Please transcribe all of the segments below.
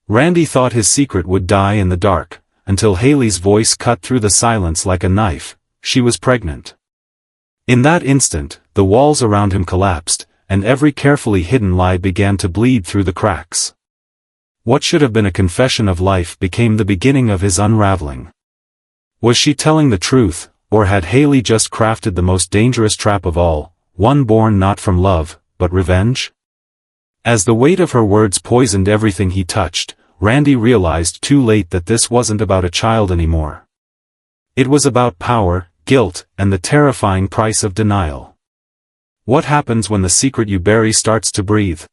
Randy thought his secret would die in the dark, until Hayley's voice cut through the silence like a knife. She was pregnant. In that instant, the walls around him collapsed, and every carefully hidden lie began to bleed through the cracks. What should have been a confession of life became the beginning of his unraveling. Was she telling the truth, or had Hayley just crafted the most dangerous trap of all, one born not from love, but revenge? As the weight of her words poisoned everything he touched, Randy realized too late that this wasn't about a child anymore. It was about power, guilt, and the terrifying price of denial. What happens when the secret you bury starts to breathe?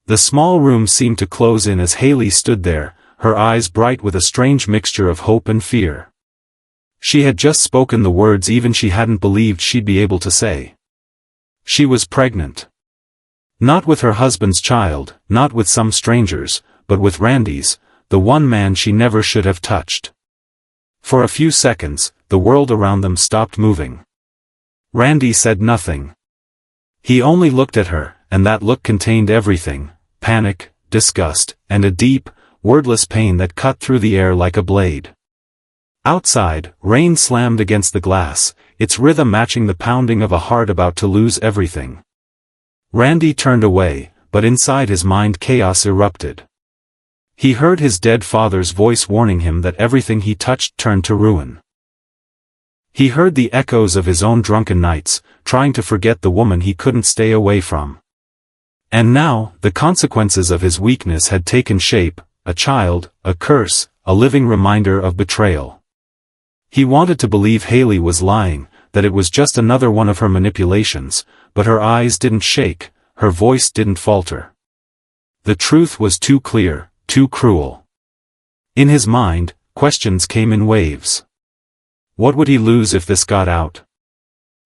The small room seemed to close in as Hayley stood there, her eyes bright with a strange mixture of hope and fear. She had just spoken the words even she hadn't believed she'd be able to say. She was pregnant. Not with her husband's child, not with some stranger's, but with Randy's, the one man she never should have touched. For a few seconds, the world around them stopped moving. Randy said nothing. He only looked at her, and that look contained everything: panic, disgust, and a deep, wordless pain that cut through the air like a blade. Outside, rain slammed against the glass, its rhythm matching the pounding of a heart about to lose everything. Randy turned away, but inside his mind chaos erupted. He heard his dead father's voice warning him that everything he touched turned to ruin. He heard the echoes of his own drunken nights, trying to forget the woman he couldn't stay away from. And now, the consequences of his weakness had taken shape: a child, a curse, a living reminder of betrayal. He wanted to believe Hayley was lying, that it was just another one of her manipulations, but her eyes didn't shake, her voice didn't falter. The truth was too clear, too cruel. In his mind, questions came in waves. What would he lose if this got out?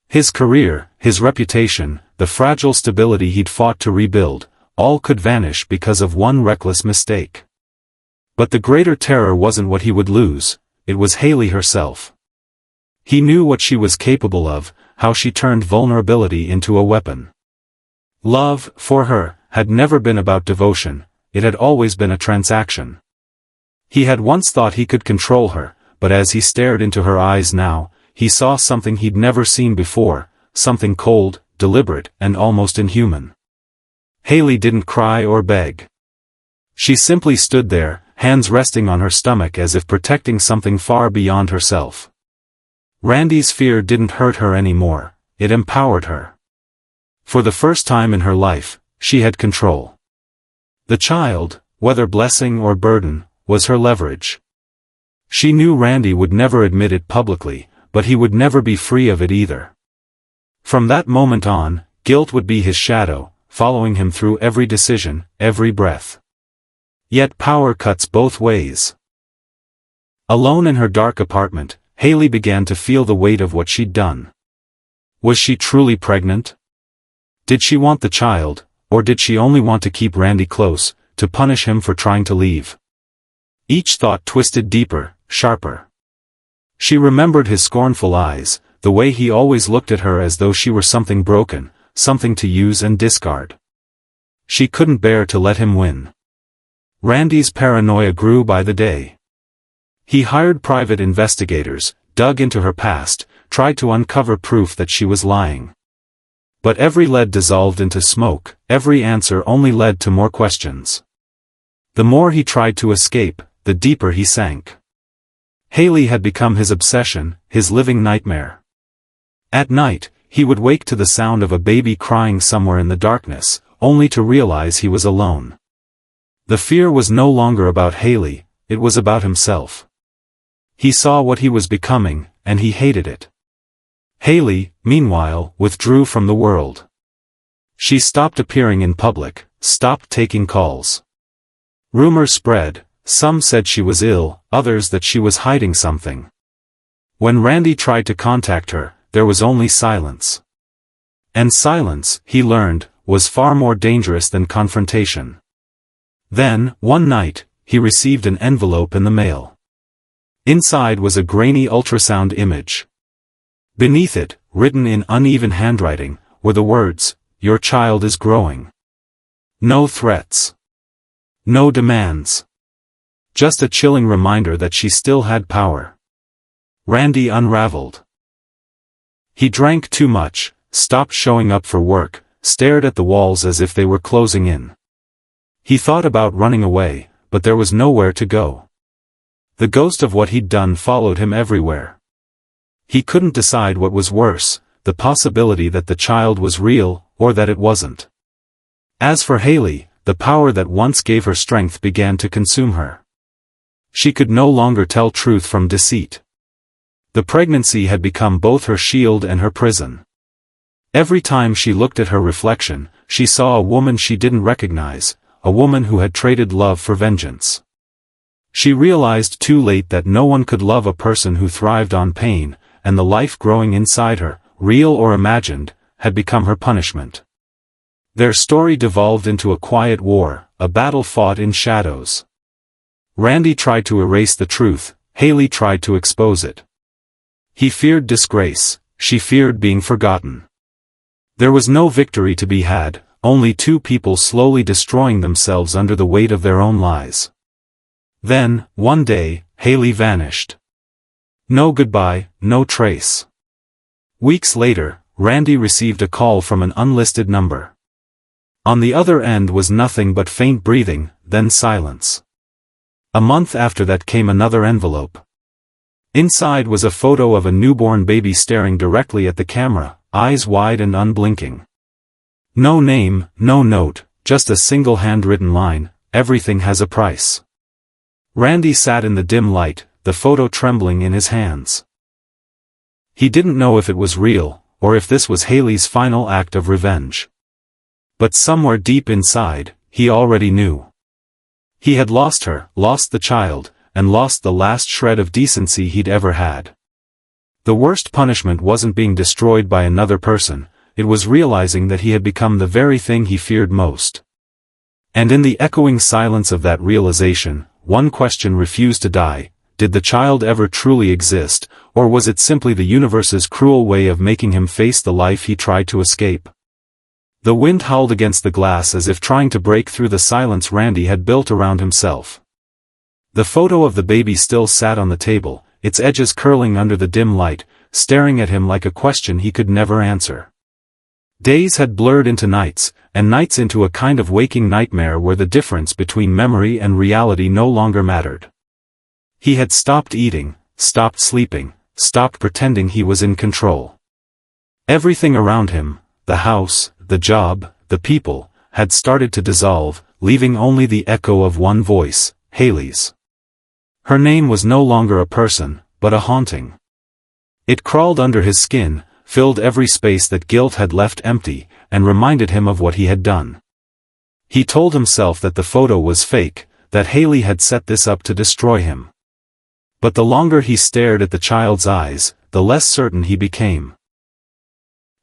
His career, his reputation, the fragile stability he'd fought to rebuild, all could vanish because of one reckless mistake. But the greater terror wasn't what he would lose, it was Hayley herself. He knew what she was capable of, how she turned vulnerability into a weapon. Love, for her, had never been about devotion, it had always been a transaction. He had once thought he could control her, but as he stared into her eyes now, he saw something he'd never seen before, something cold, deliberate, and almost inhuman. Hayley didn't cry or beg. She simply stood there, hands resting on her stomach as if protecting something far beyond herself. Randy's fear didn't hurt her anymore, it empowered her. For the first time in her life, she had control. The child, whether blessing or burden, was her leverage. She knew Randy would never admit it publicly, but he would never be free of it either. From that moment on, guilt would be his shadow, following him through every decision, every breath. Yet power cuts both ways. Alone in her dark apartment, Hayley began to feel the weight of what she'd done. Was she truly pregnant? Did she want the child, or did she only want to keep Randy close, to punish him for trying to leave? Each thought twisted deeper, sharper. She remembered his scornful eyes, the way he always looked at her as though she were something broken, something to use and discard. She couldn't bear to let him win. Randy's paranoia grew by the day. He hired private investigators, dug into her past, tried to uncover proof that she was lying. But every lead dissolved into smoke, every answer only led to more questions. The more he tried to escape, the deeper he sank. Hayley had become his obsession, his living nightmare. At night, he would wake to the sound of a baby crying somewhere in the darkness, only to realize he was alone. The fear was no longer about Hayley, it was about himself. He saw what he was becoming, and he hated it. Hayley, meanwhile, withdrew from the world. She stopped appearing in public, stopped taking calls. Rumors spread, some said she was ill, others that she was hiding something. When Randy tried to contact her, there was only silence. And silence, he learned, was far more dangerous than confrontation. Then, one night, he received an envelope in the mail. Inside was a grainy ultrasound image. Beneath it, written in uneven handwriting, were the words, "Your child is growing." No threats. No demands. Just a chilling reminder that she still had power. Randy unraveled. He drank too much, stopped showing up for work, stared at the walls as if they were closing in. He thought about running away, but there was nowhere to go. The ghost of what he'd done followed him everywhere. He couldn't decide what was worse, the possibility that the child was real, or that it wasn't. As for Hayley, the power that once gave her strength began to consume her. She could no longer tell truth from deceit. The pregnancy had become both her shield and her prison. Every time she looked at her reflection, she saw a woman she didn't recognize, a woman who had traded love for vengeance. She realized too late that no one could love a person who thrived on pain, and the life growing inside her, real or imagined, had become her punishment. Their story devolved into a quiet war, a battle fought in shadows. Randy tried to erase the truth, Hayley tried to expose it. He feared disgrace, she feared being forgotten. There was no victory to be had, only two people slowly destroying themselves under the weight of their own lies. Then, one day, Hayley vanished. No goodbye, no trace. Weeks later, Randy received a call from an unlisted number. On the other end was nothing but faint breathing, then silence. A month after that came another envelope. Inside was a photo of a newborn baby staring directly at the camera, eyes wide and unblinking. No name, no note, just a single handwritten line, "Everything has a price." Randy sat in the dim light, the photo trembling in his hands. He didn't know if it was real, or if this was Hayley's final act of revenge. But somewhere deep inside, he already knew. He had lost her, lost the child, and lost the last shred of decency he'd ever had. The worst punishment wasn't being destroyed by another person, it was realizing that he had become the very thing he feared most. And in the echoing silence of that realization, one question refused to die: did the child ever truly exist, or was it simply the universe's cruel way of making him face the life he tried to escape? The wind howled against the glass as if trying to break through the silence Randy had built around himself. The photo of the baby still sat on the table, its edges curling under the dim light, staring at him like a question he could never answer. Days had blurred into nights, and nights into a kind of waking nightmare where the difference between memory and reality no longer mattered. He had stopped eating, stopped sleeping, stopped pretending he was in control. Everything around him, the house, the job, the people, had started to dissolve, leaving only the echo of one voice, Hayley's. Her name was no longer a person, but a haunting. It crawled under his skin, filled every space that guilt had left empty, and reminded him of what he had done. He told himself that the photo was fake, that Hayley had set this up to destroy him. But the longer he stared at the child's eyes, the less certain he became.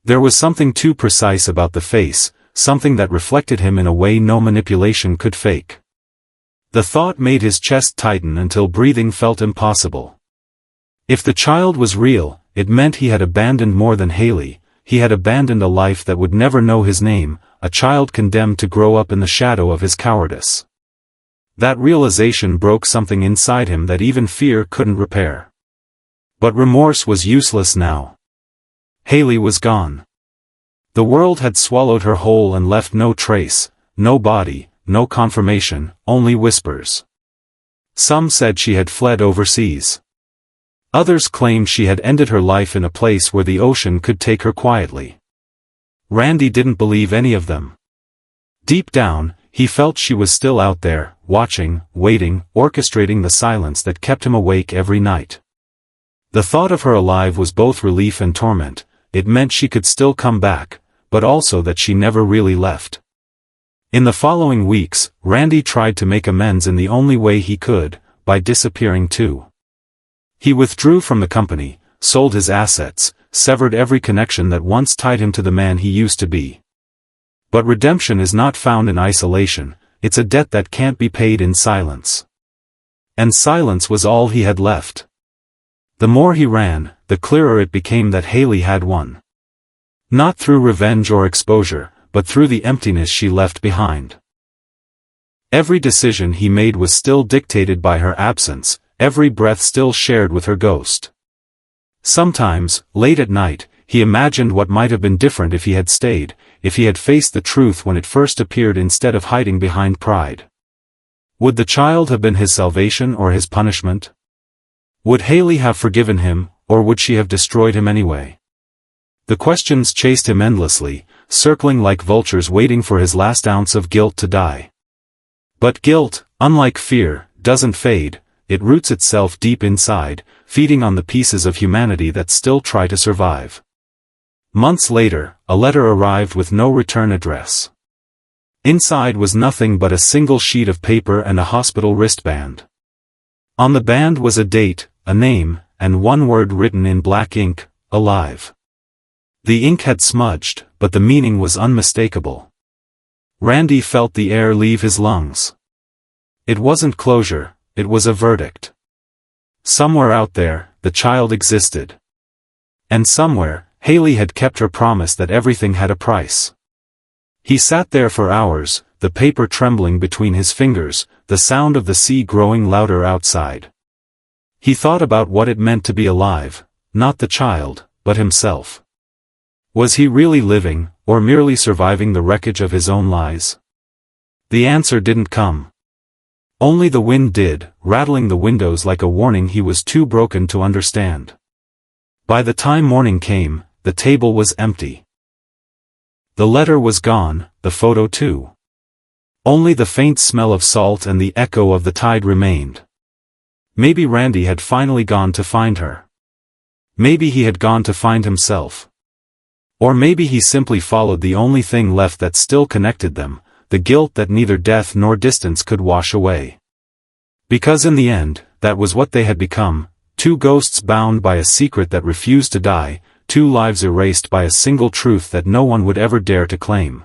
There was something too precise about the face, something that reflected him in a way no manipulation could fake. The thought made his chest tighten until breathing felt impossible. If the child was real, it meant he had abandoned more than Hayley, he had abandoned a life that would never know his name, a child condemned to grow up in the shadow of his cowardice. That realization broke something inside him that even fear couldn't repair. But remorse was useless now. Hayley was gone. The world had swallowed her whole and left no trace, no body, no confirmation, only whispers. Some said she had fled overseas. Others claimed she had ended her life in a place where the ocean could take her quietly. Randy didn't believe any of them. Deep down, he felt she was still out there, watching, waiting, orchestrating the silence that kept him awake every night. The thought of her alive was both relief and torment. It meant she could still come back, but also that she never really left. In the following weeks, Randy tried to make amends in the only way he could, by disappearing too. He withdrew from the company, sold his assets, severed every connection that once tied him to the man he used to be. But redemption is not found in isolation, it's a debt that can't be paid in silence. And silence was all he had left. The more he ran, the clearer it became that Hayley had won. Not through revenge or exposure, but through the emptiness she left behind. Every decision he made was still dictated by her absence, every breath still shared with her ghost. Sometimes, late at night, he imagined what might have been different if he had stayed, if he had faced the truth when it first appeared instead of hiding behind pride. Would the child have been his salvation or his punishment? Would Hayley have forgiven him, or would she have destroyed him anyway? The questions chased him endlessly, circling like vultures waiting for his last ounce of guilt to die. But guilt, unlike fear, doesn't fade, it roots itself deep inside, feeding on the pieces of humanity that still try to survive. Months later, a letter arrived with no return address. Inside was nothing but a single sheet of paper and a hospital wristband. On the band was a date, a name, and one word written in black ink, alive. The ink had smudged, but the meaning was unmistakable. Randy felt the air leave his lungs. It wasn't closure, it was a verdict. Somewhere out there, the child existed. And somewhere, Hayley had kept her promise that everything had a price. He sat there for hours, the paper trembling between his fingers, the sound of the sea growing louder outside. He thought about what it meant to be alive, not the child, but himself. Was he really living, or merely surviving the wreckage of his own lies? The answer didn't come. Only the wind did, rattling the windows like a warning he was too broken to understand. By the time morning came, the table was empty. The letter was gone, the photo too. Only the faint smell of salt and the echo of the tide remained. Maybe Randy had finally gone to find her. Maybe he had gone to find himself. Or maybe he simply followed the only thing left that still connected them, the guilt that neither death nor distance could wash away. Because in the end, that was what they had become, two ghosts bound by a secret that refused to die, two lives erased by a single truth that no one would ever dare to claim.